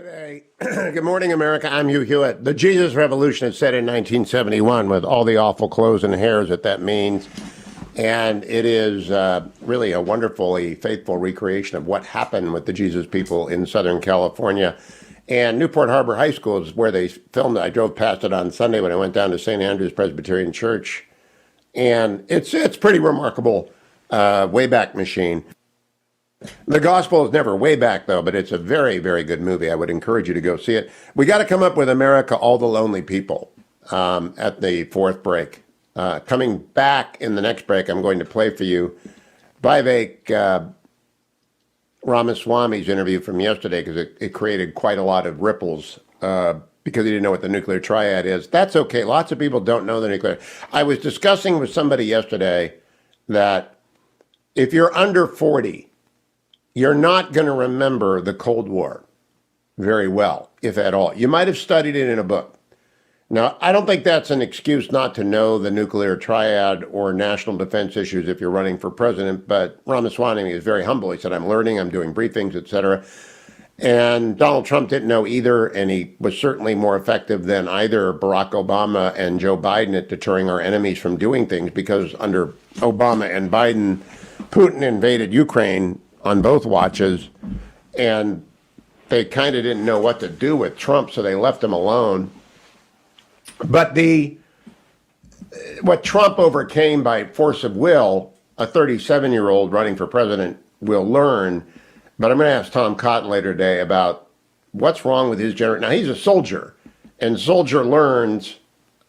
Today, good morning, America. I'm Hugh Hewitt. The Jesus Revolution is set in 1971 with all the awful clothes and hairs that means. And it is really a wonderfully faithful recreation of what happened with the Jesus people in Southern California. And Newport Harbor High School is where they filmed it. I drove past it on Sunday when I went down to St. Andrew's Presbyterian Church. And it's pretty remarkable Wayback Machine. The Gospel is never way back, though, but it's a very, very good movie. I would encourage you to go see it. We got to come up with America, All the Lonely People at the fourth break. Coming back in the next break, I'm going to play for you Vivek Ramaswamy's interview from yesterday because it created quite a lot of ripples because he didn't know what the nuclear triad is. That's okay. Lots of people don't know the nuclear. I was discussing with somebody yesterday that if you're under 40, you're not going to remember the Cold War very well, if at all. You might have studied it in a book. Now, I don't think that's an excuse not to know the nuclear triad or national defense issues if you're running for president, but Ramaswamy is very humble. He said, I'm learning, I'm doing briefings, etc. And Donald Trump didn't know either, and he was certainly more effective than either Barack Obama and Joe Biden at deterring our enemies from doing things, because under Obama and Biden, Putin invaded Ukraine on both watches, and they kind of didn't know what to do with Trump, so they left him alone. But what Trump overcame by force of will, a 37-year-old running for president will learn. But I'm going to ask Tom Cotton later today about what's wrong with his generation. Now, he's a soldier, and soldier learns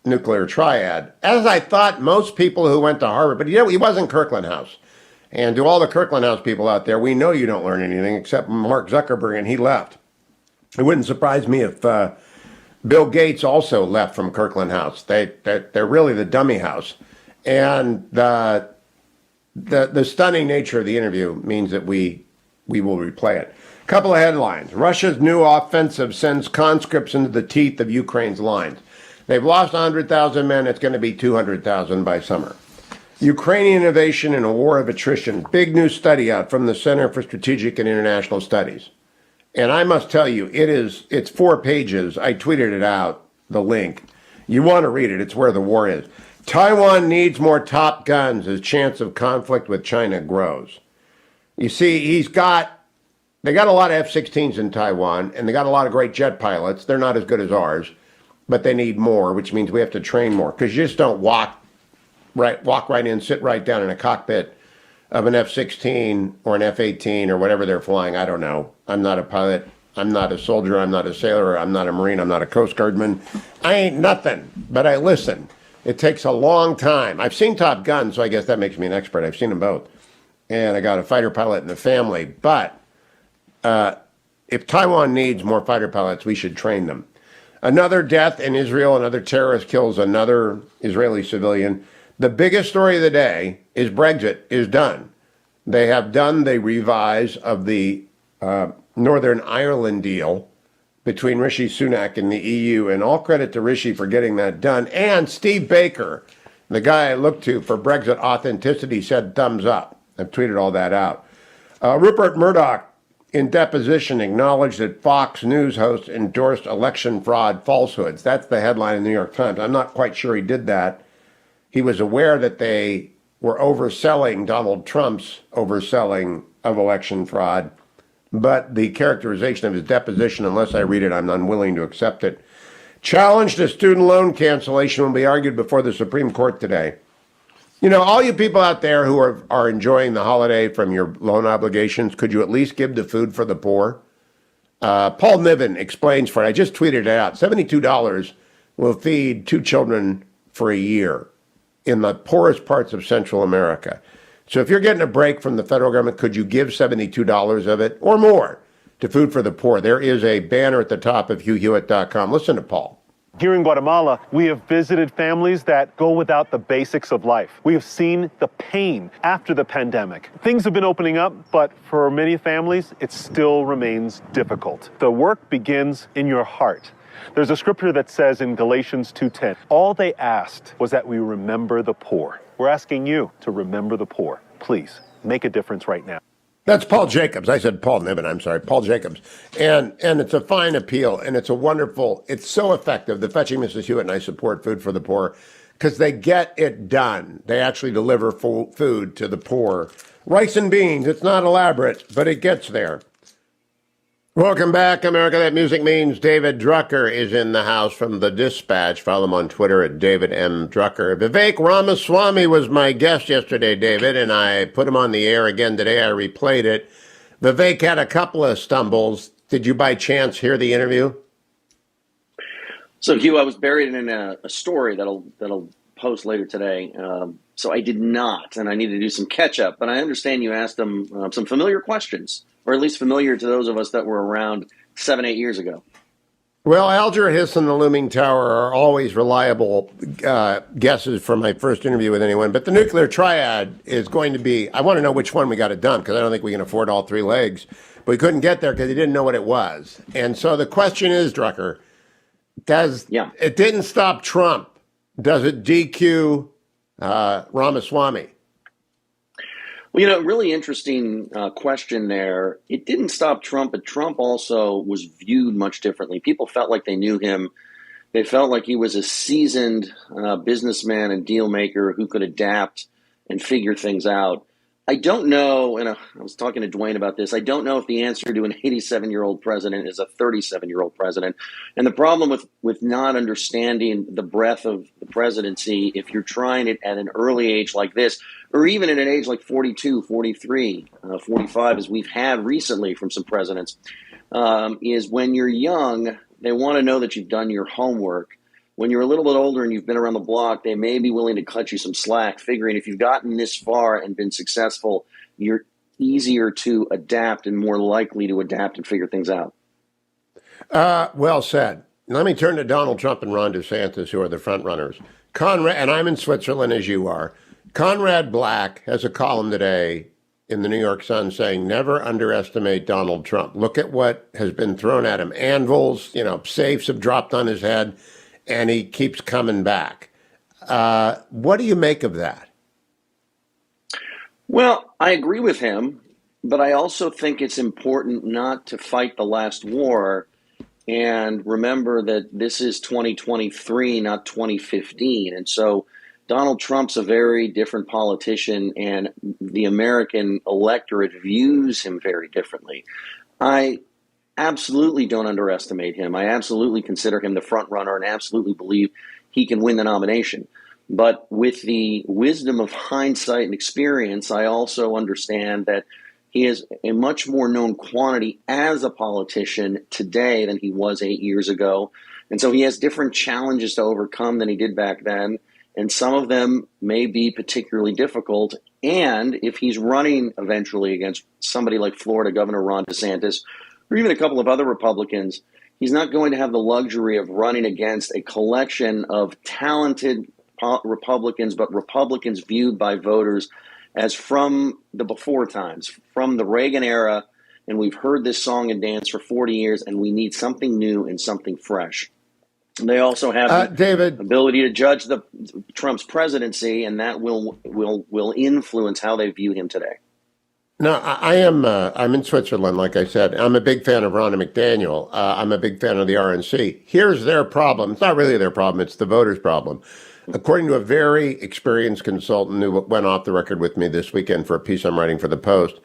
nuclear triad, as I thought most people who went to Harvard. But he wasn't Kirkland House. And to all the Kirkland House people out there, we know you don't learn anything except Mark Zuckerberg, and he left. It wouldn't surprise me if Bill Gates also left from Kirkland House. They're really the dummy house. And the stunning nature of the interview means that we will replay it. A couple of headlines. Russia's new offensive sends conscripts into the teeth of Ukraine's lines. They've lost 100,000 men. It's going to be 200,000 by summer. Ukrainian innovation in a war of attrition. Big new study out from the Center for Strategic and International Studies. And I must tell you, it's 4 pages. I tweeted it out, the link. You want to read it. It's where the war is. Taiwan needs more Top Guns as chance of conflict with China grows. You see, they got a lot of F-16s in Taiwan, and they got a lot of great jet pilots. They're not as good as ours, but they need more, which means we have to train more, because you just don't walk right in, sit right down in a cockpit of an F-16 or an F-18 or whatever they're flying. I don't know. I'm not a pilot. I'm not a soldier. I'm not a sailor. I'm not a Marine. I'm not a Coast Guardman. I ain't nothing, but I listen. It takes a long time. I've seen Top Gun, so I guess that makes me an expert. I've seen them both. And I got a fighter pilot in the family. But if Taiwan needs more fighter pilots, we should train them. Another death in Israel. Another terrorist kills another Israeli civilian. The biggest story of the day is Brexit is done. They have done the revise of the Northern Ireland deal between Rishi Sunak and the EU, and all credit to Rishi for getting that done. And Steve Baker, the guy I look to for Brexit authenticity, said thumbs up. I've tweeted all that out. Rupert Murdoch, in deposition, acknowledged that Fox News hosts endorsed election fraud falsehoods. That's the headline in the New York Times. I'm not quite sure he did that. He was aware that they were overselling Donald Trump's overselling of election fraud, but the characterization of his deposition, unless I read it, I'm unwilling to accept it. Challenge to student loan cancellation will be argued before the Supreme Court today. You know, all you people out there who are enjoying the holiday from your loan obligations, could you at least give the food for the poor? Paul Niven explains for it. I just tweeted it out. $72 will feed 2 children for a year in the poorest parts of Central America. So if you're getting a break from the federal government, could you give $72 of it or more to Food for the Poor? There is a banner at the top of HughHewitt.com. Listen to Paul. Here in Guatemala, we have visited families that go without the basics of life. We have seen the pain after the pandemic. Things have been opening up, but for many families, it still remains difficult. The work begins in your heart. There's a scripture that says in Galatians 2:10, all they asked was that we remember the poor. We're asking you to remember the poor. Please, make a difference right now. That's Paul Jacobs. I said Paul Niven. I'm sorry, Paul Jacobs. And it's a fine appeal, and it's a wonderful. It's so effective. The Fetching Mrs. Hewitt and I support Food for the Poor because they get it done. They actually deliver full food to the poor. Rice and beans. It's not elaborate, but it gets there. Welcome back, America. That music means David Drucker is in the house from the Dispatch. Follow him on Twitter at David M. Drucker. Vivek Ramaswamy was my guest yesterday, David, and I put him on the air again today. I replayed it. Vivek had a couple of stumbles. Did you by chance hear the interview? So, Hugh, I was buried in a story that'll post later today. So I did not, and I need to do some catch up. But I understand you asked them some familiar questions, or at least familiar to those of us that were around 7-8 years ago. Well, Alger Hiss and the Looming Tower are always reliable guesses for my first interview with anyone. But the nuclear triad is going to be, I want to know which one we got it done, because I don't think we can afford all three legs. But we couldn't get there because he didn't know what it was. And so the question is, Drucker, it didn't stop Trump. Does it DQ Ramaswamy? Well, really interesting question there. It didn't stop Trump, but Trump also was viewed much differently. People felt like they knew him. They felt like he was a seasoned businessman and deal maker who could adapt and figure things out. I don't know, and I was talking to Dwayne about this, I don't know if the answer to an 87-year-old president is a 37-year-old president. And the problem with not understanding the breadth of the presidency, if you're trying it at an early age like this, or even at an age like 42, 43, 45, as we've had recently from some presidents, is when you're young, they want to know that you've done your homework. When you're a little bit older and you've been around the block, they may be willing to cut you some slack, figuring if you've gotten this far and been successful, you're easier to adapt and more likely to adapt and figure things out. Well said. Let me turn to Donald Trump and Ron DeSantis, who are the front runners. Conrad, and I'm in Switzerland as you are. Conrad Black has a column today in the New York Sun saying, never underestimate Donald Trump. Look at what has been thrown at him. Anvils, safes have dropped on his head, and he keeps coming back. What do you make of that? Well, I agree with him, but I also think it's important not to fight the last war and remember that this is 2023, not 2015. And so Donald Trump's a very different politician, and the American electorate views him very differently. I absolutely don't underestimate him. I absolutely consider him the front runner and absolutely believe he can win the nomination. But with the wisdom of hindsight and experience, I also understand that he is a much more known quantity as a politician today than he was 8 years ago. And so he has different challenges to overcome than he did back then. And some of them may be particularly difficult. And if he's running eventually against somebody like Florida Governor Ron DeSantis, or even a couple of other Republicans, he's not going to have the luxury of running against a collection of talented Republicans, but Republicans viewed by voters as from the before times, from the Reagan era. And we've heard this song and dance for 40 years, and we need something new and something fresh. They also have the ability to judge Trump's presidency, and that will influence how they view him today. No, I'm in Switzerland, like I said. I'm a big fan of Ronna McDaniel. I'm a big fan of the RNC. Here's their problem. It's not really their problem. It's the voters' problem. According to a very experienced consultant who went off the record with me this weekend for a piece I'm writing for the Post,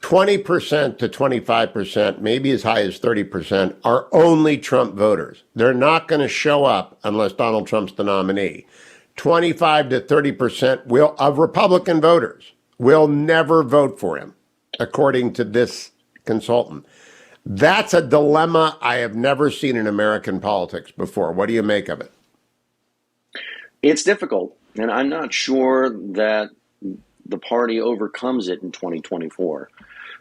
20% to 25%, maybe as high as 30%, are only Trump voters. They're not going to show up unless Donald Trump's the nominee. 25 to 30% of Republican voters will never vote for him, according to this consultant. That's a dilemma I have never seen in American politics before. What do you make of it? It's difficult, and I'm not sure that the party overcomes it in 2024.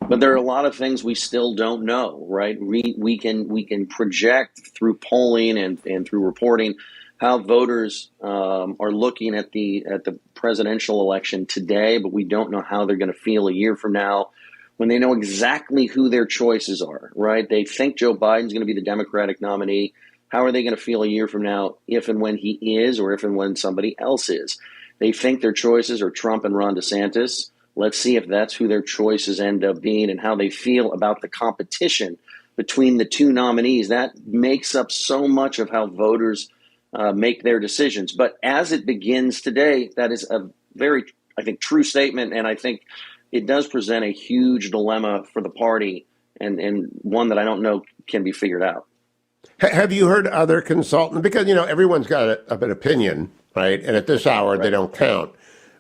But there are a lot of things we still don't know, right? We can project through polling and through reporting how voters are looking at the presidential election today, but we don't know how they're going to feel a year from now when they know exactly who their choices are, right? They think Joe Biden's going to be the Democratic nominee. How are they going to feel a year from now if and when he is, or if and when somebody else is? They think their choices are Trump and Ron DeSantis. Let's see if that's who their choices end up being and how they feel about the competition between the two nominees. That makes up so much of how voters make their decisions. But as it begins today, that is a very, I think, true statement. And I think it does present a huge dilemma for the party, and one that I don't know can be figured out. Have you heard other consultants? Because, everyone's got an opinion, right? And at this hour, they don't count.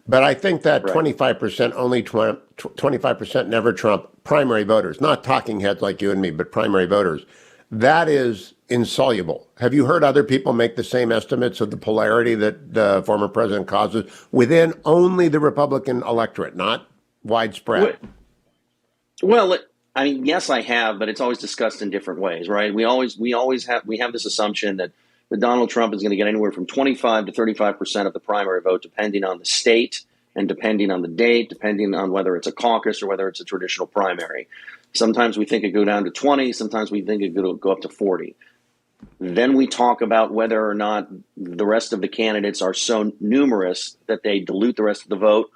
But I think that 25% only Trump, 25% never Trump primary voters, not talking heads like you and me, but primary voters, that is insoluble. Have you heard other people make the same estimates of the polarity that the former president causes within only the Republican electorate, not widespread? Well, I mean, yes, I have, but it's always discussed in different ways, right? We have this assumption that Donald Trump is going to get anywhere from 25 to 35% of the primary vote, depending on the state and depending on the date, depending on whether it's a caucus or whether it's a traditional primary. Sometimes we think it go down to 20. Sometimes we think it will go up to 40. Then we talk about whether or not the rest of the candidates are so numerous that they dilute the rest of the vote,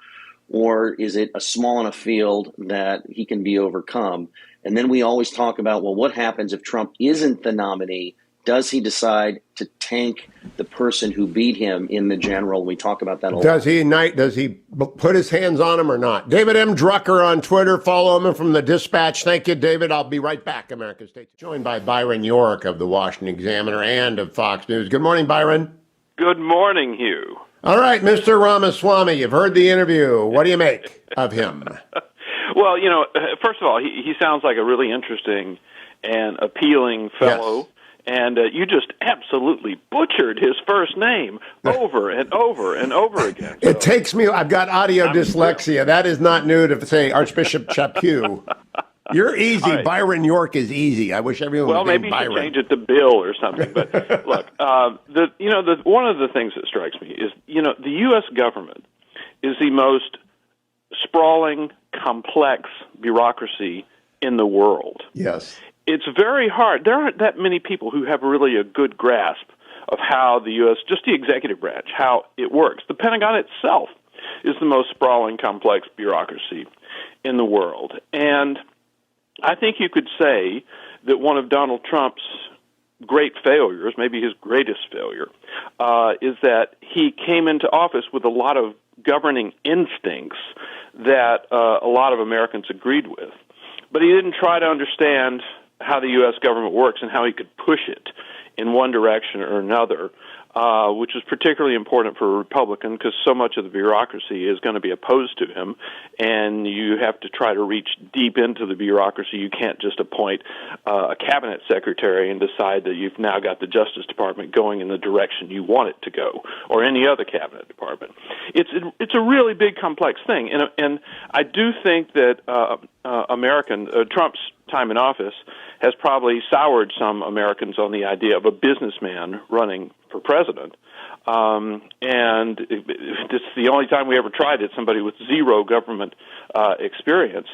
or is it a small enough field that he can be overcome? And then we always talk about, well, what happens if Trump isn't the nominee? Does he decide to tank the person who beat him in the general? We talk about that a lot. Does he put his hands on him or not? David M. Drucker on Twitter. Follow him from the Dispatch. Thank you, David. I'll be right back, America's State. Joined by Byron York of the Washington Examiner and of Fox News. Good morning, Byron. Good morning, Hugh. All right, Mr. Ramaswamy, you've heard the interview. What do you make of him? Well, first of all, he sounds like a really interesting and appealing fellow. Yes. And you just absolutely butchered his first name over and over and over again. So, it takes me, I've got audio dyslexia. That is not new to say Archbishop Hugh. You're easy. Right. Byron York is easy. I wish everyone was named Byron. Well, maybe you should change it to Bill or something. But look, one of the things that strikes me is, the U.S. government is the most sprawling, complex bureaucracy in the world. Yes. It's very hard. There aren't that many people who have really a good grasp of how the U.S., just the executive branch, how it works. The Pentagon itself is the most sprawling, complex bureaucracy in the world. And I think you could say that one of Donald Trump's great failures, maybe his greatest failure, is that he came into office with a lot of governing instincts that a lot of Americans agreed with. But he didn't try to understand how the U.S. government works and how he could push it in one direction or another, which is particularly important for a Republican because so much of the bureaucracy is going to be opposed to him, and you have to try to reach deep into the bureaucracy. You can't just appoint a cabinet secretary and decide that you've now got the Justice Department going in the direction you want it to go, or any other cabinet department. It's a really big, complex thing, and I do think that Trump's time in office has probably soured some Americans on the idea of a businessman running for president. And this is the only time we ever tried it, somebody with zero government experience.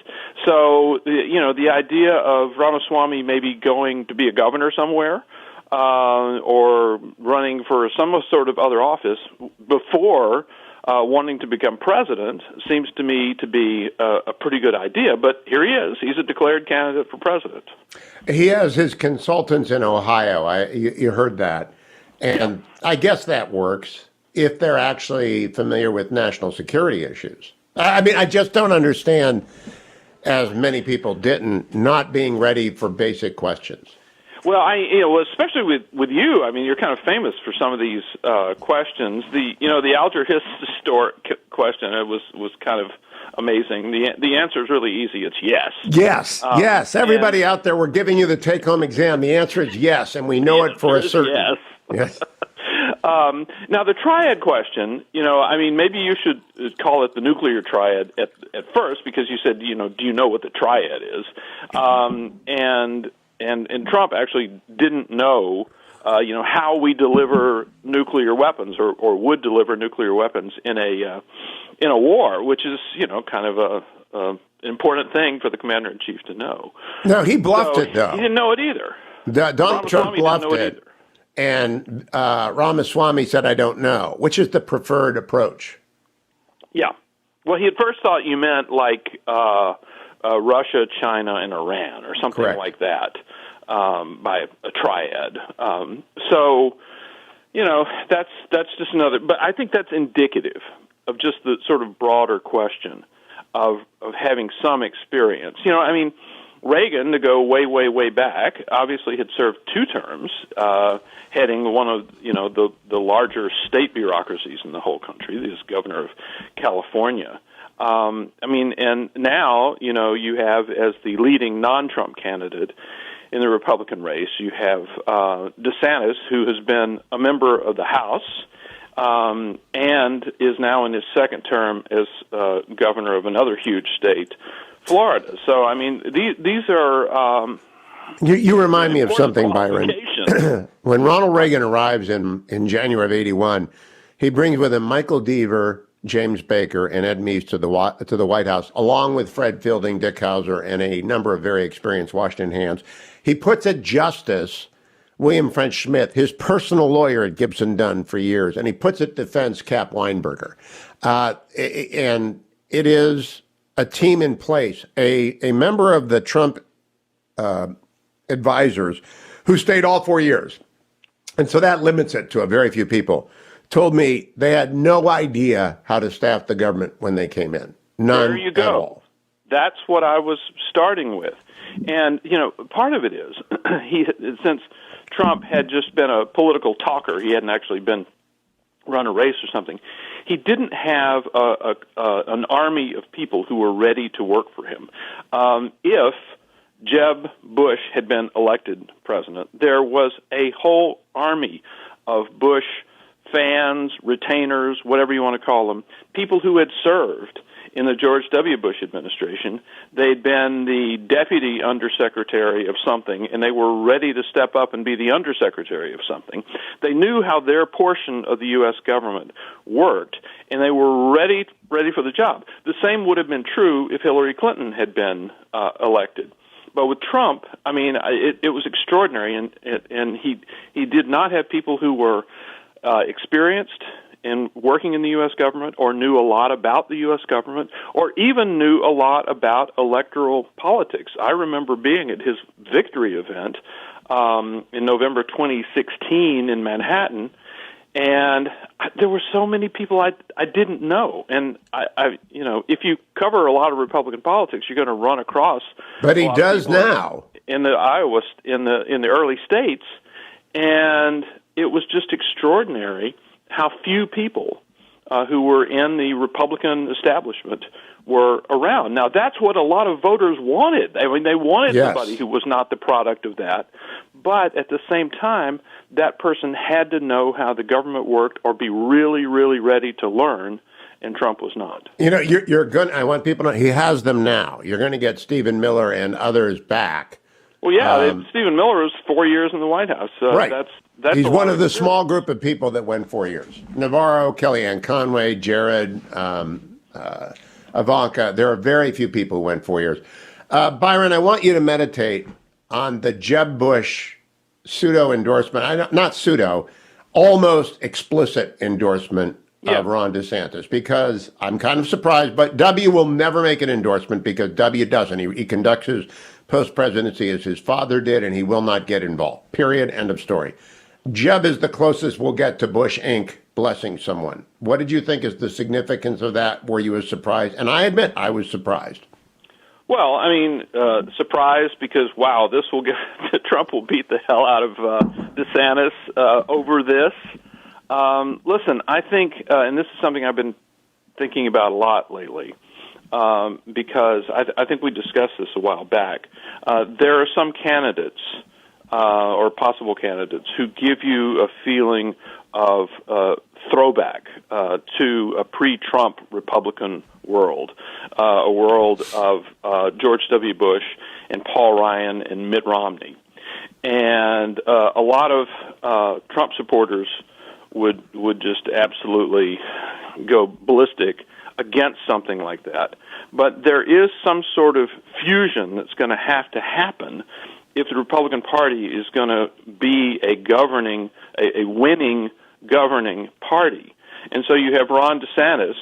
So, the idea of Ramaswamy maybe going to be a governor somewhere or running for some sort of other office before wanting to become president seems to me to be a pretty good idea. But here he is. He's a declared candidate for president. He has his consultants in Ohio. You heard that. And I guess that works if they're actually familiar with national security issues. I mean, I just don't understand, as many people didn't, not being ready for basic questions. Well, especially with you, I mean, you're kind of famous for some of these questions. The Alger Hiss question, it was kind of amazing. The answer is really easy. It's yes. Yes, yes. Everybody out there, we're giving you the take-home exam. The answer is yes, and we know it for a certain. Yes. Yes. Now, the triad question, maybe you should call it the nuclear triad at first, because you said, do you know what the triad is? And Trump actually didn't know, how we deliver nuclear weapons or would deliver nuclear weapons in a war, which is, kind of a important thing for the commander-in-chief to know. No, he bluffed it, though. He didn't know it either. Donald Trump bluffed it. And Ramaswamy said, I don't know, which is the preferred approach. Yeah. Well, he at first thought you meant like Russia, China, and Iran, or something Correct. like that, by a triad. So, that's just another. But I think that's indicative of just the sort of broader question of having some experience. Reagan, to go way, way, way back, obviously had served 2 terms, heading one of the larger state bureaucracies in the whole country. He was governor of California. And now you have, as the leading non-Trump candidate in the Republican race, you have DeSantis, who has been a member of the House and is now in his second term as governor of another huge state, Florida. So, these are... You remind me of something, Byron. qualifications. When Ronald Reagan arrives in January of '81, he brings with him Michael Deaver, James Baker, and Ed Meese to the White House, along with Fred Fielding, Dick Hauser, and a number of very experienced Washington hands. He puts at justice William French Smith, his personal lawyer at Gibson Dunn for years, and he puts at defense Cap Weinberger. And it is a team in place, a member of the Trump advisors who stayed all 4 years. And so that limits it to a very few people. Told me they had no idea how to staff the government when they came in. None there you go. at all. That's what I was starting with. And, part of it is, since Trump had just been a political talker, he hadn't actually been run a race or something, he didn't have an army of people who were ready to work for him. If Jeb Bush had been elected president, there was a whole army of Bush fans, retainers, whatever you want to call them, people who had served in the George W. Bush administration. They'd been the deputy undersecretary of something, and they were ready to step up and be the undersecretary of something. They knew how their portion of the U.S. government worked, and they were ready for the job. The same would have been true if Hillary Clinton had been elected. But with Trump, it was extraordinary, and he did not have people who were experienced in working in the U.S. government, or knew a lot about the U.S. government, or even knew a lot about electoral politics. I remember being at his victory event in November 2016 in Manhattan, and there were so many people I didn't know. And if you cover a lot of Republican politics, you're going to run across. But he does now in the Iowa in the early states, and it was just extraordinary how few people who were in the Republican establishment were around. Now, that's what a lot of voters wanted. They wanted somebody who was not the product of that. But at the same time, that person had to know how the government worked or be really, really ready to learn, and Trump was not. You're going. I want people to know he has them now. You're going to get Stephen Miller and others back. Well, yeah, Stephen Miller was 4 years in the White House. Right. That's He's one of the small group of people that went 4 years. Navarro, Kellyanne Conway, Jared, Ivanka. There are very few people who went 4 years. Byron, I want you to meditate on the Jeb Bush pseudo-endorsement. Not pseudo, almost explicit endorsement of Ron DeSantis, because I'm kind of surprised, but W will never make an endorsement because W doesn't. He conducts his post-presidency as his father did, and he will not get involved. Period. End of story. Jeb is the closest we'll get to Bush Inc. blessing someone. What did you think is the significance of that? Were you as surprised? And I admit I was surprised. Well, surprised because, wow, Trump will beat the hell out of DeSantis over this. Listen, I think, and this is something I've been thinking about a lot lately, because I think we discussed this a while back. There are some candidates or possible candidates who give you a feeling of throwback to a pre-Trump Republican world, a world of George W. Bush and Paul Ryan and Mitt Romney. And a lot of Trump supporters would just absolutely go ballistic against something like that. But there is some sort of fusion that's going to happen if the Republican Party is going to be a winning governing party. And so you have Ron DeSantis,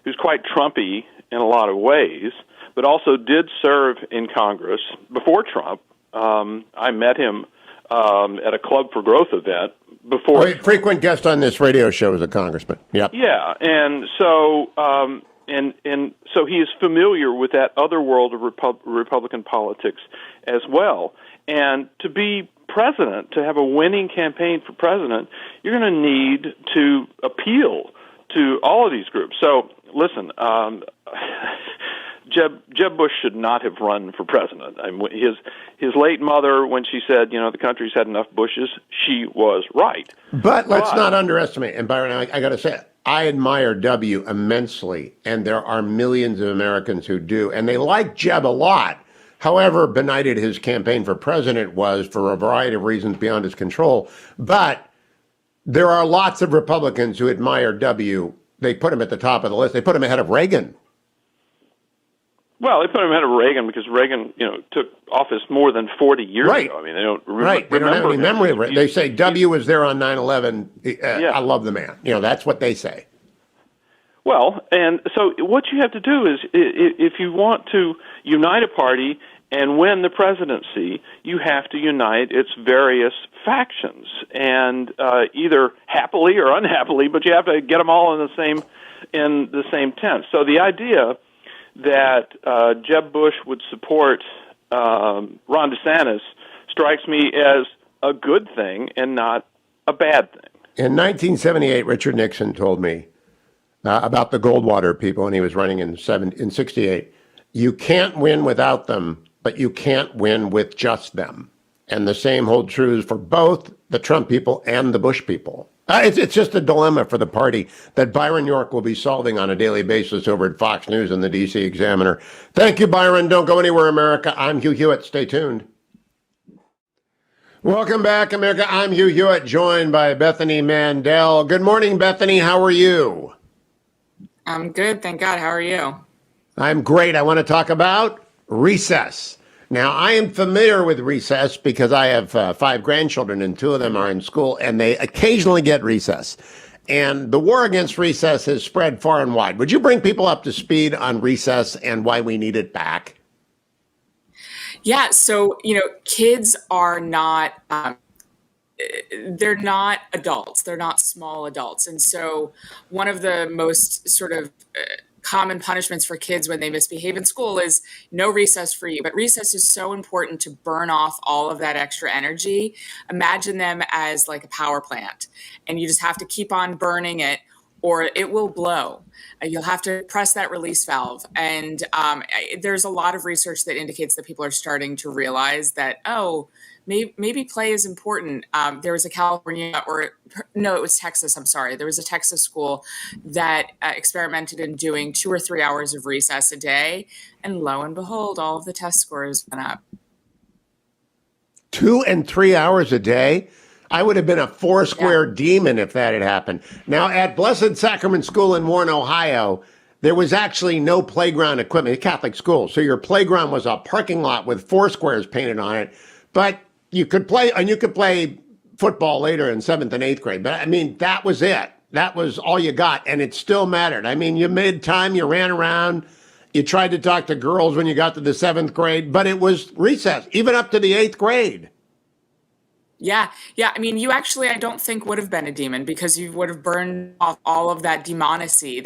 who's quite Trumpy in a lot of ways, but also did serve in Congress before Trump. I met him at a Club for Growth event before. Frequent guest on this radio show as a congressman. Yep. Yeah, and so and so he is familiar with that other world of Republican politics as well. And to be president, to have a winning campaign for president, you're going to need to appeal to all of these groups. So listen, Jeb Bush should not have run for president. I mean, his late mother, when she said, the country's had enough Bushes, she was right. But let's not underestimate. And Byron, I got to say, I admire W immensely, and there are millions of Americans who do, and they like Jeb a lot. However benighted his campaign for president was for a variety of reasons beyond his control. But there are lots of Republicans who admire W. They put him at the top of the list. They put him ahead of Reagan. Well, they put him ahead of Reagan because Reagan, took office more than 40 years ago. I mean, they don't They don't have any memory of it. They say W was there on 9/11. Yeah. I love the man. That's what they say. Well, and so what you have to do is, if you want to unite a party and win the presidency, you have to unite its various factions, and either happily or unhappily, but you have to get them all in the same tent. So the idea that Jeb Bush would support Ron DeSantis strikes me as a good thing and not a bad thing. In 1978, Richard Nixon told me about the Goldwater people, and he was running in 68. You can't win without them, but you can't win with just them. And the same holds true for both the Trump people and the Bush people. It's just a dilemma for the party that Byron York will be solving on a daily basis over at Fox News and the D.C. Examiner. Thank you, Byron. Don't go anywhere, America. I'm Hugh Hewitt. Stay tuned. Welcome back, America. I'm Hugh Hewitt, joined by Bethany Mandel. Good morning, Bethany. How are you? I'm good, thank God. How are you? I'm great. I want to talk about recess. Now, I am familiar with recess because I have 5 grandchildren, and 2 of them are in school, and they occasionally get recess. And the war against recess has spread far and wide. Would you bring people up to speed on recess and why we need it back? Yeah, so, kids are not, they're not adults. They're not small adults. And so one of the most sort of common punishments for kids when they misbehave in school is no recess for you. But recess is so important to burn off all of that extra energy. Imagine them as like a power plant, and you just have to keep on burning it or it will blow. You'll have to press that release valve. And there's a lot of research that indicates that people are starting to realize that, maybe play is important. There was a it was Texas, I'm sorry. There was a Texas school that experimented in doing 2 or 3 hours of recess a day. And lo and behold, all of the test scores went up. 2 and 3 hours a day? I would have been a Foursquare demon if that had happened. Now, at Blessed Sacrament School in Warren, Ohio, there was actually no playground equipment, a Catholic school. So your playground was a parking lot with Foursquares painted on it. But you could play football later in 7th and 8th grade. But I mean, that was it. That was all you got. And it still mattered. I mean, you made time, you ran around, you tried to talk to girls when you got to the 7th grade, but it was recess, even up to the 8th grade. Yeah. I mean, you actually, I don't think would have been a demon because you would have burned off all of that demonicness,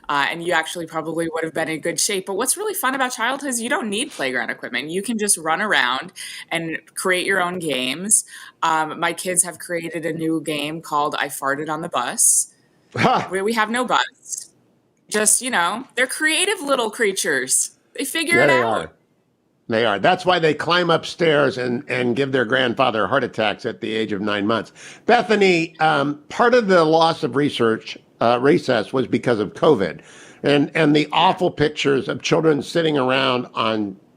and you actually probably would have been in good shape. But what's really fun about childhood is you don't need playground equipment. You can just run around and create your own games. My kids have created a new game called I Farted on the Bus, where we have no bus. Just, they're creative little creatures. They figure it out. They are. That's why they climb upstairs and give their grandfather heart attacks at the age of 9 months. Bethany, part of the loss of recess was because of COVID and the awful pictures of children sitting around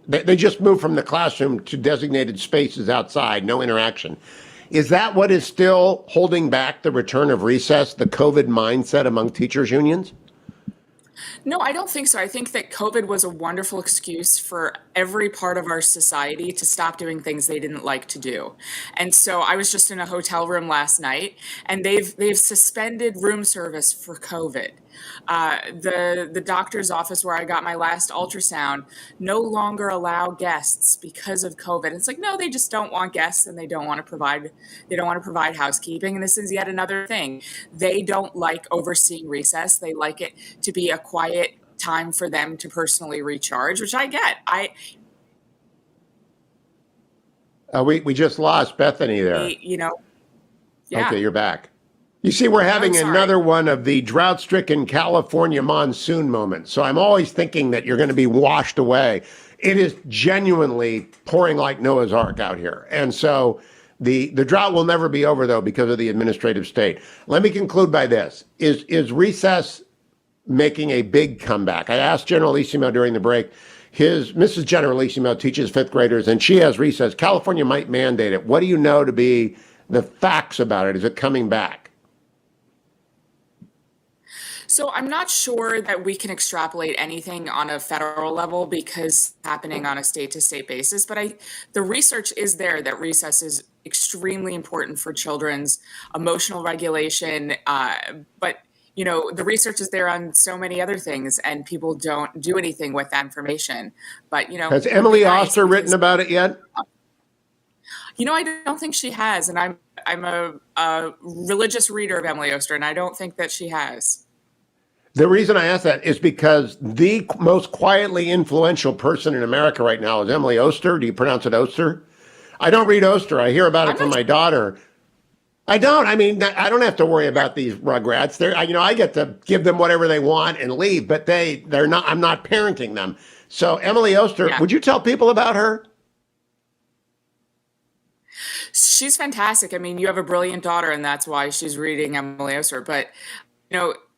they just moved from the classroom to designated spaces outside, no interaction. Is that what is still holding back the return of recess, the COVID mindset among teachers' unions? No, I don't think so. I think that COVID was a wonderful excuse for every part of our society to stop doing things they didn't like to do. And so I was just in a hotel room last night, and they've suspended room service for COVID. The doctor's office where I got my last ultrasound no longer allow guests because of COVID. It's like, no, they just don't want guests, and they don't want to provide housekeeping. And this is yet another thing. They don't like overseeing recess. They like it to be a quiet time for them to personally recharge, which I get. We just lost Bethany there. Yeah. Okay, you're back. You see, we're having another one of the drought-stricken California monsoon moments. So I'm always thinking that you're going to be washed away. It is genuinely pouring like Noah's Ark out here. And so the drought will never be over, though, because of the administrative state. Let me conclude by this. Is recess making a big comeback? I asked Generalissimo during the break. Mrs. Generalissimo teaches fifth graders, and she has recess. California might mandate it. What do you know to be the facts about it? Is it coming back? So I'm not sure that we can extrapolate anything on a federal level because it's happening on a state-to-state basis. But the research is there that recess is extremely important for children's emotional regulation. But the research is there on so many other things, and people don't do anything with that information. But has Emily Oster written about it yet? I don't think she has, and I'm a religious reader of Emily Oster, and I don't think that she has. The reason I ask that is because the most quietly influential person in America right now is Emily Oster. Do you pronounce it Oster? I don't read Oster. I hear about it from my daughter. I don't. I mean, I don't have to worry about these rugrats. I get to give them whatever they want and leave, but they're not. I'm not parenting them. So Emily Oster, would you tell people about her? She's fantastic. I mean, you have a brilliant daughter, and that's why she's reading Emily Oster. But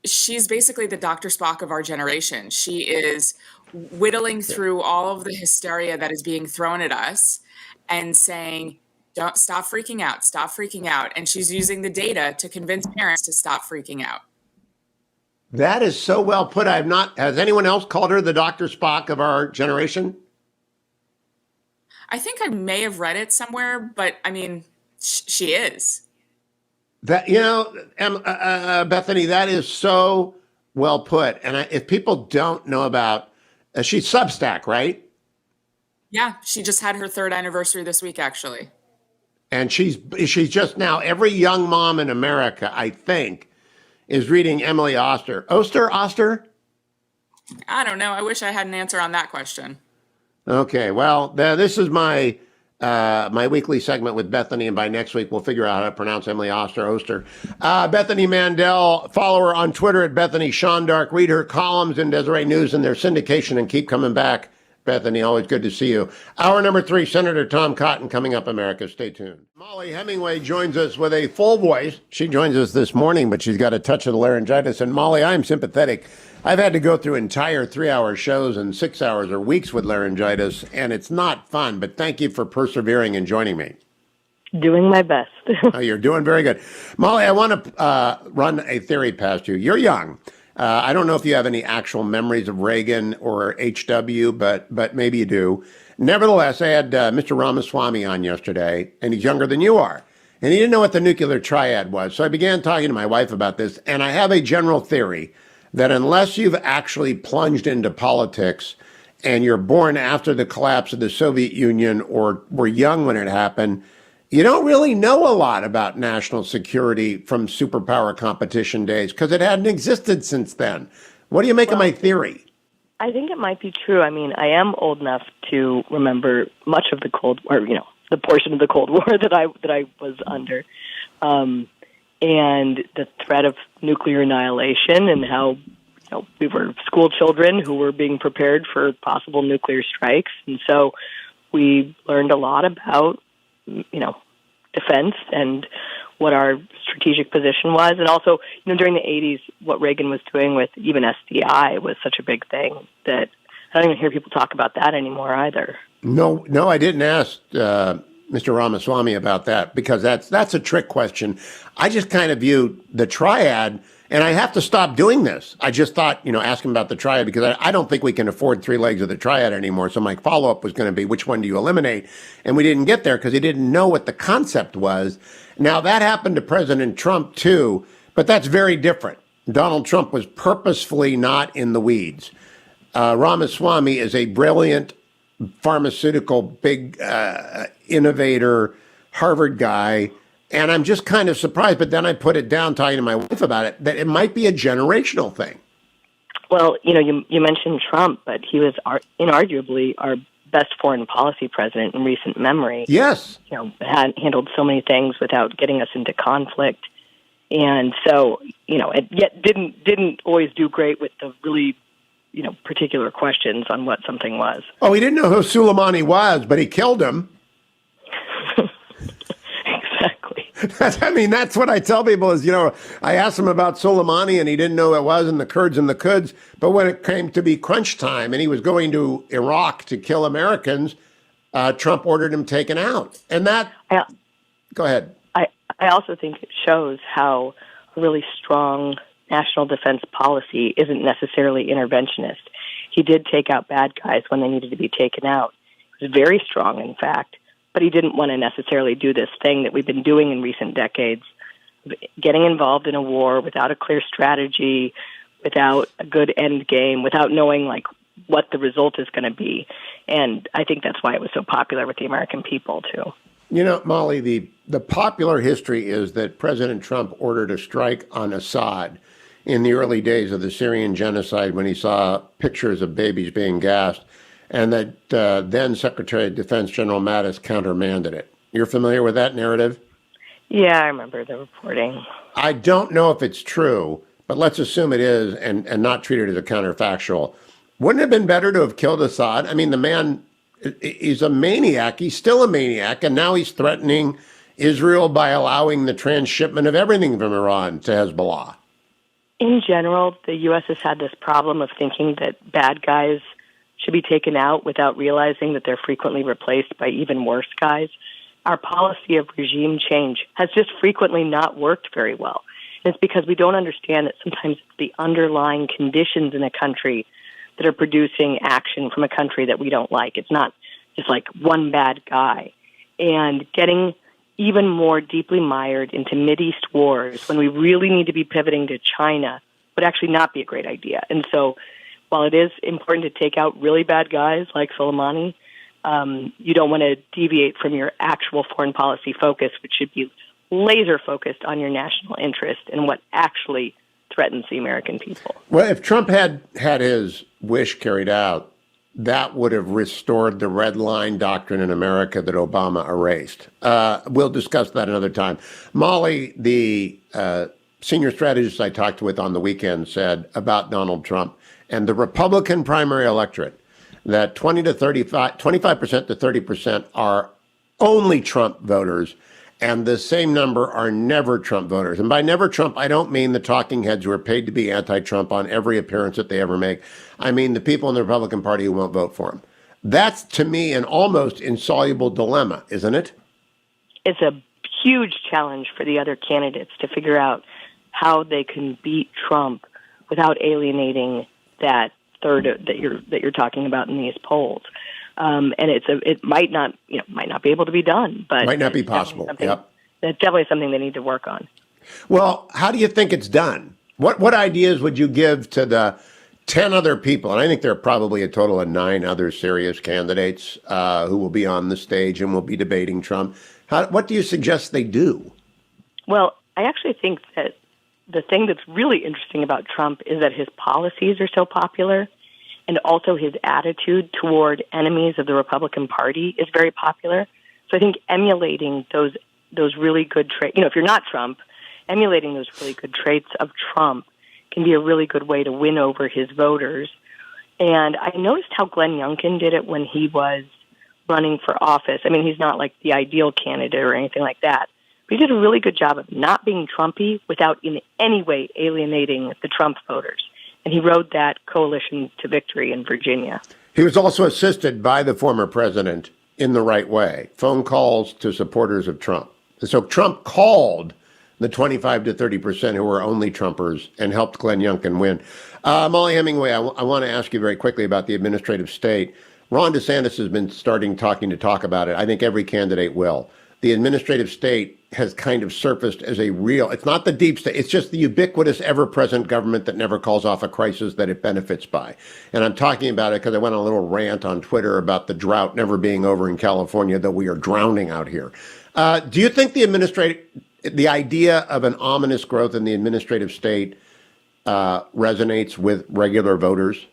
she's basically the Dr. Spock of our generation. She is whittling through all of the hysteria that is being thrown at us and saying, don't stop freaking out. And she's using the data to convince parents to stop freaking out. That is so well put. Has anyone else called her the Dr. Spock of our generation? I think I may have read it somewhere, but I mean, she is. That, Bethany, that is so well put. And if people don't know about, she's Substack, right? Yeah, she just had her 3rd anniversary this week, actually. And she's just now, every young mom in America, I think, is reading Emily Oster. Oster? I don't know. I wish I had an answer on that question. Okay, well, this is my weekly segment with Bethany, and by next week we'll figure out how to pronounce Emily Oster. Bethany Mandel, follow her on Twitter at Bethany Shondark. Read her columns in Deseret News and their syndication, and keep coming back. Bethany, always good to see you. Hour number 3, Senator Tom Cotton coming up, America. Stay tuned. Mollie Hemingway joins us with a full voice. She joins us this morning, but she's got a touch of the laryngitis. And Mollie, I'm sympathetic. I've had to go through entire 3-hour shows and 6 hours or weeks with laryngitis, and it's not fun. But thank you for persevering and joining me. Doing my best. Oh, you're doing very good. Mollie, I want to run a theory past you. You're young. I don't know if you have any actual memories of Reagan or HW, but maybe you do. Nevertheless, I had Mr. Ramaswamy on yesterday, and he's younger than you are. And he didn't know what the nuclear triad was. So I began talking to my wife about this, and I have a general theory that unless you've actually plunged into politics and you're born after the collapse of the Soviet Union or were young when it happened, you don't really know a lot about national security from superpower competition days because it hadn't existed since then. What do you make of my theory? I think it might be true. I mean, I am old enough to remember much of the Cold War, the portion of the Cold War that I was under, and the threat of nuclear annihilation, and how we were school children who were being prepared for possible nuclear strikes, and so we learned a lot about defense and what our strategic position was. And also, during the 80s, what Reagan was doing with even SDI was such a big thing that I don't even hear people talk about that anymore either. No, I didn't ask Mr. Ramaswamy about that because that's a trick question. I just kind of view the triad, and I have to stop doing this. I just thought, ask him about the triad because I don't think we can afford 3 legs of the triad anymore. So my follow-up was going to be, which one do you eliminate? And we didn't get there because he didn't know what the concept was. Now, that happened to President Trump, too, but that's very different. Donald Trump was purposefully not in the weeds. Ramaswamy is a brilliant pharmaceutical big innovator, Harvard guy. And I'm just kind of surprised, but then I put it down talking to my wife about it, that it might be a generational thing. Well, you mentioned Trump, but he was inarguably our best foreign policy president in recent memory. Yes. Had handled so many things without getting us into conflict. And so, it yet didn't always do great with the really, particular questions on what something was. Oh, he didn't know who Soleimani was, but he killed him. Exactly. That's what I tell people is, I asked him about Soleimani and he didn't know who it was and the Kurds and the Quds. But when it came to be crunch time and he was going to Iraq to kill Americans, Trump ordered him taken out. And go ahead. I also think it shows how a really strong national defense policy isn't necessarily interventionist. He did take out bad guys when they needed to be taken out. He was very strong, in fact, but he didn't want to necessarily do this thing that we've been doing in recent decades, getting involved in a war without a clear strategy, without a good end game, without knowing what the result is going to be. And I think that's why it was so popular with the American people, too. Molly, the popular history is that President Trump ordered a strike on Assad in the early days of the Syrian genocide when he saw pictures of babies being gassed, and that then Secretary of Defense General Mattis countermanded it. You're familiar with that narrative? Yeah, I remember the reporting. I don't know if it's true, but let's assume it is and not treat it as a counterfactual. Wouldn't it have been better to have killed Assad? I mean, the man is a maniac. He's still a maniac, and now he's threatening Israel by allowing the transshipment of everything from Iran to Hezbollah. In general, the U.S. has had this problem of thinking that bad guys should be taken out without realizing that they're frequently replaced by even worse guys. Our policy of regime change has just frequently not worked very well. And it's because we don't understand that sometimes it's the underlying conditions in a country that are producing action from a country that we don't like. It's not just like one bad guy. And getting even more deeply mired into Mideast wars when we really need to be pivoting to China would actually not be a great idea. And so while it is important to take out really bad guys like Soleimani, you don't want to deviate from your actual foreign policy focus, which should be laser focused on your national interest and what actually threatens the American people. Well, if Trump had his wish carried out, that would have restored the red line doctrine in America that Obama erased. We'll discuss that another time. Molly, the senior strategist I talked with on the weekend, said about Donald Trump and the Republican primary electorate that 25% to 30% are only Trump voters, and the same number are never Trump voters. And by never Trump, I don't mean the talking heads who are paid to be anti-Trump on every appearance that they ever make. I mean the people in the Republican Party who won't vote for him. That's, to me, an almost insoluble dilemma, isn't it? It's a huge challenge for the other candidates to figure out how they can beat Trump without alienating that third that you're talking about in these polls. And it might not be able to be done, but might not be possible. Yep. That's definitely something they need to work on. Well, how do you think it's done? What ideas would you give to the 10 other people? And I think there are probably a total of 9 other serious candidates who will be on the stage and will be debating Trump. What do you suggest they do? Well, I actually think that the thing that's really interesting about Trump is that his policies are so popular, and also his attitude toward enemies of the Republican Party is very popular. So I think emulating those really good traits, if you're not Trump, emulating those really good traits of Trump can be a really good way to win over his voters. And I noticed how Glenn Youngkin did it when he was running for office. I mean, he's not like the ideal candidate or anything like that, but he did a really good job of not being Trumpy without in any way alienating the Trump voters. And he rode that coalition to victory in Virginia. He was also assisted by the former president in the right way, phone calls to supporters of Trump. So Trump called the 25 to 30% who were only Trumpers and helped Glenn Youngkin win. Molly Hemingway, I want to ask you very quickly about the administrative state. Ron DeSantis has been talking about it. I think every candidate will. The administrative state has kind of surfaced as a real, it's not the deep state, it's just the ubiquitous, ever-present government that never calls off a crisis that it benefits by. And I'm talking about it because I went on a little rant on Twitter about the drought never being over in California, though we are drowning out here. Do you think the idea of an ominous growth in the administrative state resonates with regular voters?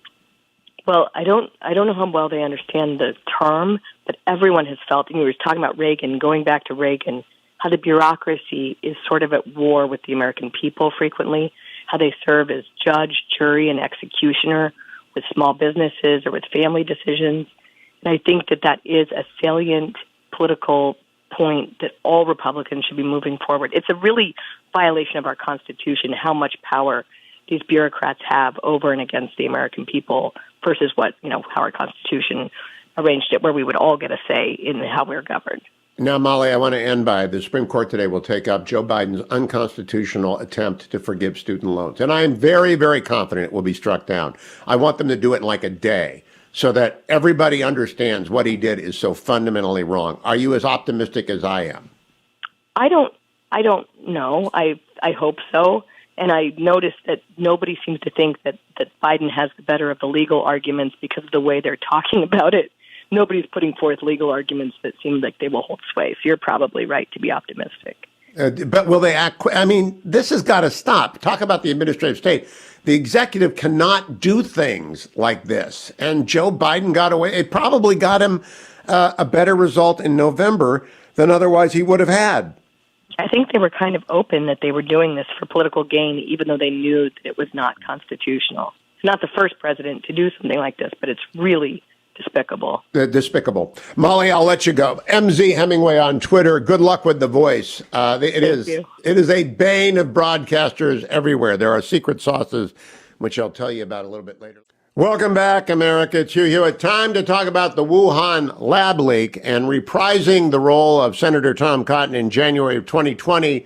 Well, I don't know how well they understand the term, but everyone has felt, and you were talking about Reagan, going back to Reagan, how the bureaucracy is sort of at war with the American people frequently, how they serve as judge, jury, and executioner with small businesses or with family decisions. And I think that is a salient political point that all Republicans should be moving forward. It's a really violation of our Constitution, how much power these bureaucrats have over and against the American people versus how our Constitution arranged it, where we would all get a say in how we're governed. Now, Molly, I want to end by the Supreme Court today will take up Joe Biden's unconstitutional attempt to forgive student loans. And I am very, very confident it will be struck down. I want them to do it in like a day so that everybody understands what he did is so fundamentally wrong. Are you as optimistic as I am? I don't know. I hope so. And I noticed that nobody seems to think that Biden has the better of the legal arguments because of the way they're talking about it. Nobody's putting forth legal arguments that seem like they will hold sway. So you're probably right to be optimistic. But will they act? I mean, this has got to stop. Talk about the administrative state. The executive cannot do things like this. And Joe Biden got away. It probably got him a better result in November than otherwise he would have had. I think they were kind of open that they were doing this for political gain, even though they knew that it was not constitutional. It's not the first president to do something like this, but it's really despicable. Despicable. Molly, I'll let you go. MZ Hemingway on Twitter. Good luck with The Voice. It is a bane of broadcasters everywhere. There are secret sauces, which I'll tell you about a little bit later. Welcome back, America. It's Hugh. Time to talk about the Wuhan lab leak, and reprising the role of Senator Tom Cotton in January of 2020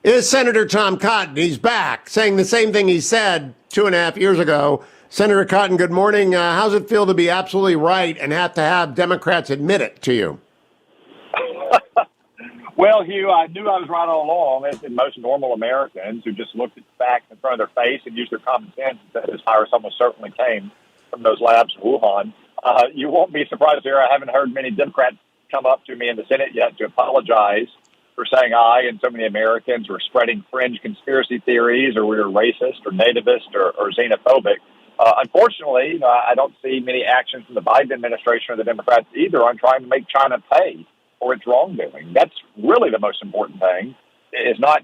is Senator Tom Cotton. He's back saying the same thing he said 2.5 years ago. Senator Cotton, good morning. How's it feel to be absolutely right and have to have Democrats admit it to you? Well, Hugh, I knew I was right all along, as did most normal Americans who just looked at the facts in front of their face and used their common sense that this virus almost certainly came from those labs in Wuhan. You won't be surprised here. I haven't heard many Democrats come up to me in the Senate yet to apologize for saying I and so many Americans were spreading fringe conspiracy theories, or we were racist or nativist or xenophobic. Unfortunately, I don't see many actions from the Biden administration or the Democrats either on trying to make China pay for its wrongdoing. That's really the most important thing. It's not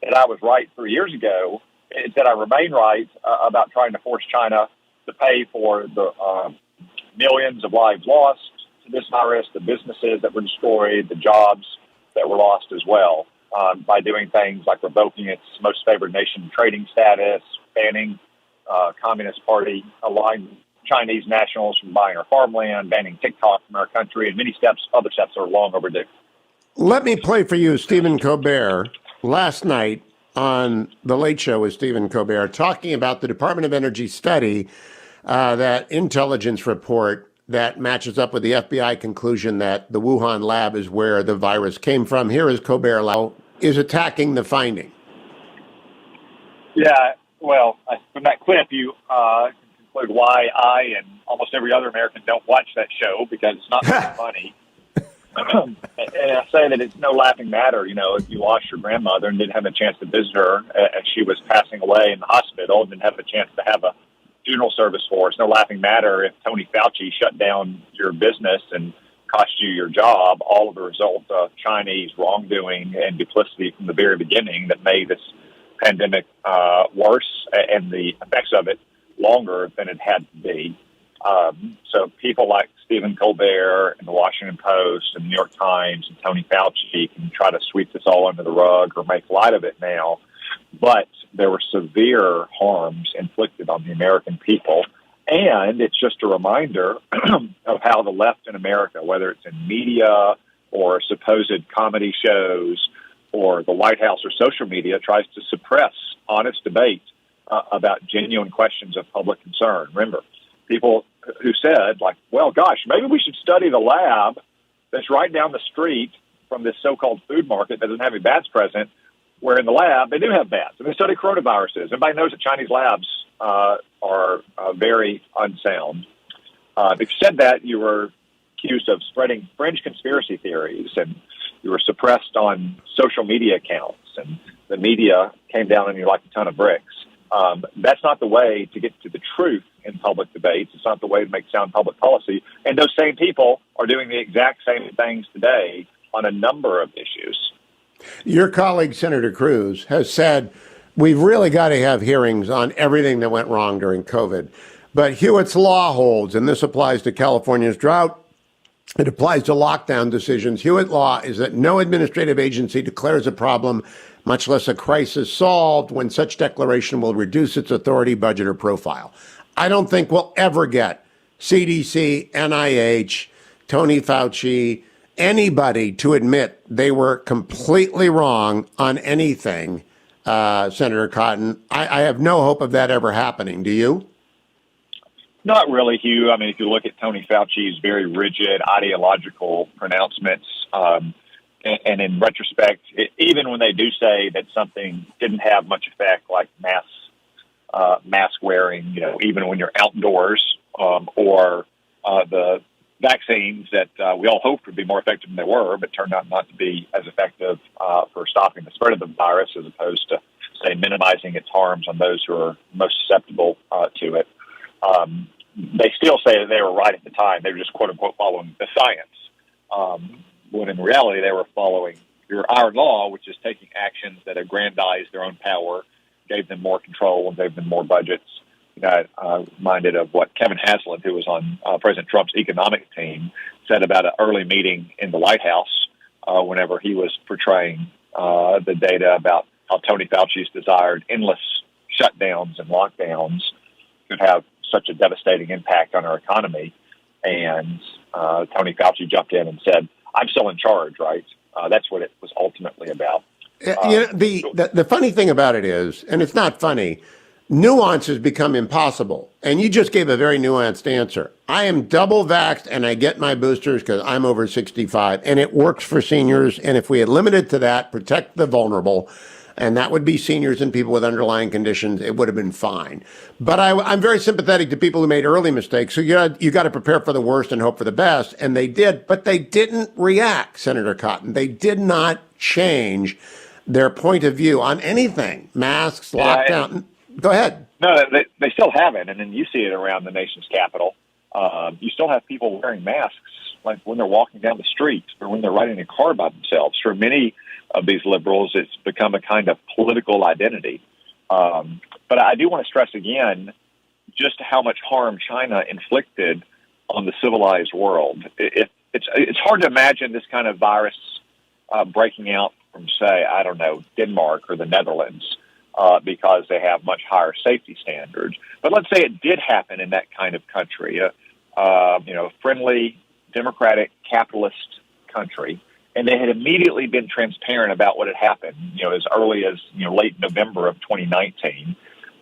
that I was right 3 years ago. It's that I remain right about trying to force China to pay for the millions of lives lost to this virus, the businesses that were destroyed, the jobs that were lost as well, by doing things like revoking its most favored nation trading status, banning Communist Party aligned Chinese nationals from buying our farmland, banning TikTok from our country, and other steps are long overdue. Let me play for you Stephen Colbert last night on The Late Show with Stephen Colbert talking about the Department of Energy study, that intelligence report that matches up with the FBI conclusion that the Wuhan lab is where the virus came from. Here is Colbert now is attacking the finding. Yeah, well, from that clip, you can conclude why I and almost every other American don't watch that show, because it's not very funny. And I say that it's no laughing matter. If you lost your grandmother and didn't have a chance to visit her as she was passing away in the hospital, and didn't have a chance to have a funeral service for her, it's no laughing matter if Tony Fauci shut down your business and cost you your job, all of the result of Chinese wrongdoing and duplicity from the very beginning that made this pandemic worse and the effects of it longer than it had to be. So people like Stephen Colbert and the Washington Post and the New York Times and Tony Fauci can try to sweep this all under the rug or make light of it now. But there were severe harms inflicted on the American people. And it's just a reminder of how the left in America, whether it's in media or supposed comedy shows or the White House or social media, tries to suppress honest debate about genuine questions of public concern. Remember, people who said, like, well, gosh, maybe we should study the lab that's right down the street from this so-called food market that doesn't have any bats present, where in the lab they do have bats. And they study coronaviruses. Everybody knows that Chinese labs are very unsound. If you said that, you were accused of spreading fringe conspiracy theories, and you were suppressed on social media accounts, and the media came down on you like a ton of bricks. That's not the way to get to the truth in public debates. It's not the way to make sound public policy. And those same people are doing the exact same things today on a number of issues. Your colleague, Senator Cruz, has said we've really got to have hearings on everything that went wrong during COVID. But Hewitt's law holds, and this applies to California's drought. It applies to lockdown decisions. Hewitt law is that no administrative agency declares a problem, much less a crisis, solved when such declaration will reduce its authority, budget, or profile. I don't think we'll ever get CDC, NIH, Tony Fauci, anybody to admit they were completely wrong on anything, Senator Cotton. I have no hope of that ever happening. Do you? Not really, Hugh. I mean, if you look at Tony Fauci's very rigid ideological pronouncements, and in retrospect, even when they do say that something didn't have much effect, like mask wearing, even when you're outdoors, or the vaccines that we all hoped would be more effective than they were, but turned out not to be as effective for stopping the spread of the virus, as opposed to, say, minimizing its harms on those who are most susceptible to it. They still say that they were right at the time. They were just, quote unquote, following the science. When in reality, they were following your iron law, which is taking actions that aggrandize their own power, gave them more control, and gave them more budgets. Reminded of what Kevin Haslam, who was on President Trump's economic team, said about an early meeting in the White House whenever he was portraying the data about how Tony Fauci's desired endless shutdowns and lockdowns could have such a devastating impact on our economy. And Tony Fauci jumped in and said, I'm still in charge, right? That's what it was ultimately about. The funny thing about it is, and it's not funny, nuance has become impossible. And you just gave a very nuanced answer. I am double vaxxed and I get my boosters because I'm over 65, and it works for seniors. And if we had limited to that, protect the vulnerable, and that would be seniors and people with underlying conditions, it would have been fine. But I'm very sympathetic to people who made early mistakes. So you got to prepare for the worst and hope for the best. And they did, but they didn't react, Senator Cotton. They did not change their point of view on anything. Masks, lockdown. Go ahead. No, they still haven't. And then you see it around the nation's capital. You still have people wearing masks, like when they're walking down the street or when they're riding a car by themselves. For many of these liberals, it's become a kind of political identity. But I do want to stress again just how much harm China inflicted on the civilized world. It's hard to imagine this kind of virus breaking out from, say, I don't know, Denmark or the Netherlands, because they have much higher safety standards. But let's say it did happen in that kind of country, a friendly, democratic, capitalist country, and they had immediately been transparent about what had happened, as early as, late November of 2019.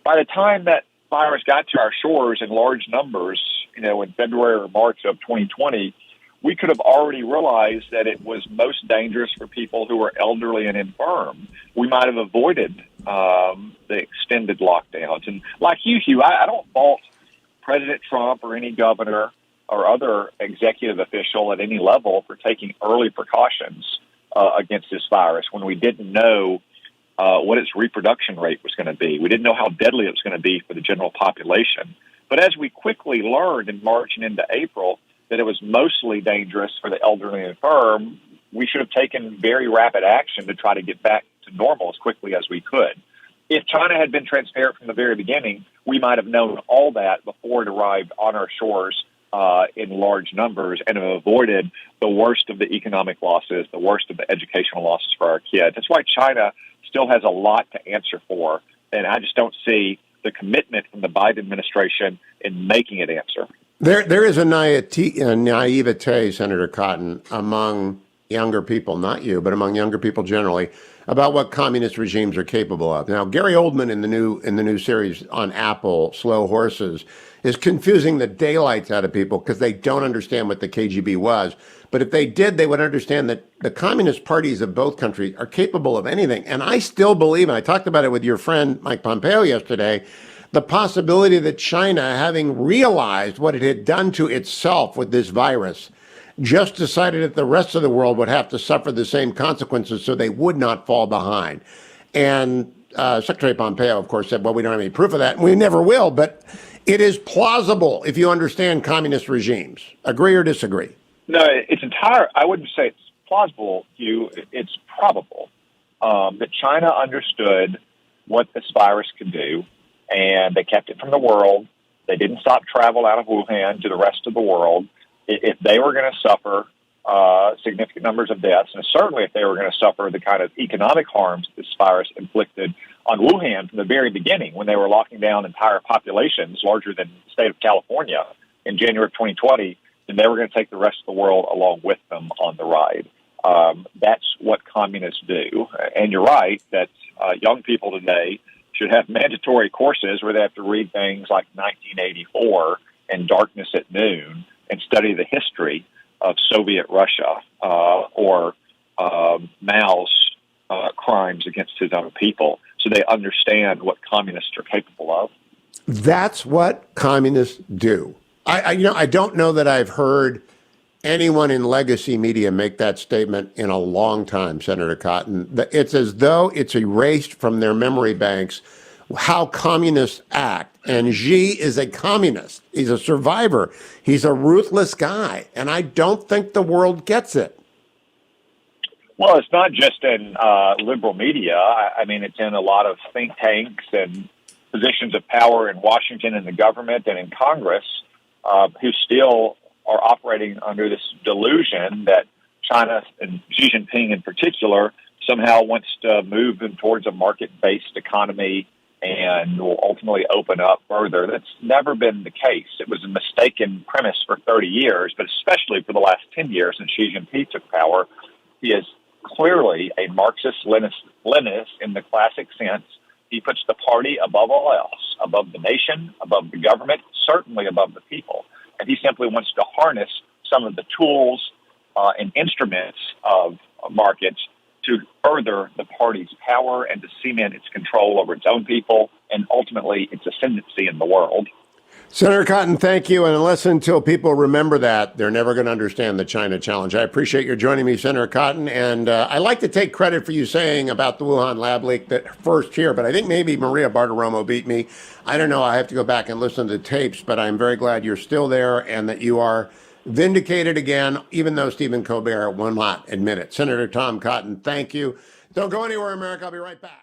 By the time that virus got to our shores in large numbers, in February or March of 2020, we could have already realized that it was most dangerous for people who were elderly and infirm. We might have avoided the extended lockdowns. And like you, Hugh, I don't fault President Trump or any governor or other executive official at any level for taking early precautions against this virus when we didn't know what its reproduction rate was going to be. We didn't know how deadly it was going to be for the general population. But as we quickly learned in March and into April that it was mostly dangerous for the elderly and infirm, we should have taken very rapid action to try to get back to normal as quickly as we could. If China had been transparent from the very beginning, we might have known all that before it arrived on our shores in large numbers and have avoided the worst of the economic losses, the worst of the educational losses for our kids. That's why China still has a lot to answer for, and I just don't see the commitment from the Biden administration in making it answer. There is a naivete, Senator Cotton, among younger people, not you, but among younger people generally, about what communist regimes are capable of. Now, Gary Oldman in the new series on Apple, Slow Horses, is confusing the daylights out of people because they don't understand what the KGB was. But if they did, they would understand that the communist parties of both countries are capable of anything. And I still believe, and I talked about it with your friend Mike Pompeo yesterday, the possibility that China, having realized what it had done to itself with this virus, just decided that the rest of the world would have to suffer the same consequences so they would not fall behind. And Secretary Pompeo, of course, said, well, we don't have any proof of that, and we never will, but it is plausible if you understand communist regimes. Agree or disagree? No, I wouldn't say it's plausible, Hugh. It's probable that China understood what this virus could do, and they kept it from the world. They didn't stop travel out of Wuhan to the rest of the world. If they were going to suffer significant numbers of deaths, and certainly if they were going to suffer the kind of economic harms this virus inflicted on Wuhan from the very beginning, when they were locking down entire populations larger than the state of California in January of 2020, then they were going to take the rest of the world along with them on the ride. That's what communists do. And you're right that young people today should have mandatory courses where they have to read things like 1984 and Darkness at Noon and study the history of Soviet Russia or Mao's crimes against his own people, so they understand what communists are capable of. That's what communists do. I don't know that I've heard anyone in legacy media make that statement in a long time, Senator Cotton. It's as though it's erased from their memory banks how communists act. And Xi is a communist. He's a survivor. He's a ruthless guy. And I don't think the world gets it. Well, it's not just in liberal media. I mean, it's in a lot of think tanks and positions of power in Washington and the government and in Congress who still are operating under this delusion that China, and Xi Jinping in particular, somehow wants to move them towards a market-based economy and will ultimately open up further. That's never been the case. It was a mistaken premise for 30 years, but especially for the last 10 years since Xi Jinping took power. He is clearly a Marxist-Leninist in the classic sense. He puts the party above all else, above the nation, above the government, certainly above the people. And he simply wants to harness some of the tools and instruments of markets to further the party's power and to cement its control over its own people and ultimately its ascendancy in the world. Senator Cotton, thank you. And unless until people remember that, they're never going to understand the China challenge. I appreciate your joining me, Senator Cotton. And I like to take credit for you saying about the Wuhan lab leak that first here, but I think maybe Maria Bartiromo beat me. I don't know. I have to go back and listen to the tapes, but I'm very glad you're still there and that you are vindicated again, even though Stephen Colbert will not admit it. Senator Tom Cotton, thank you. Don't go anywhere, America. I'll be right back.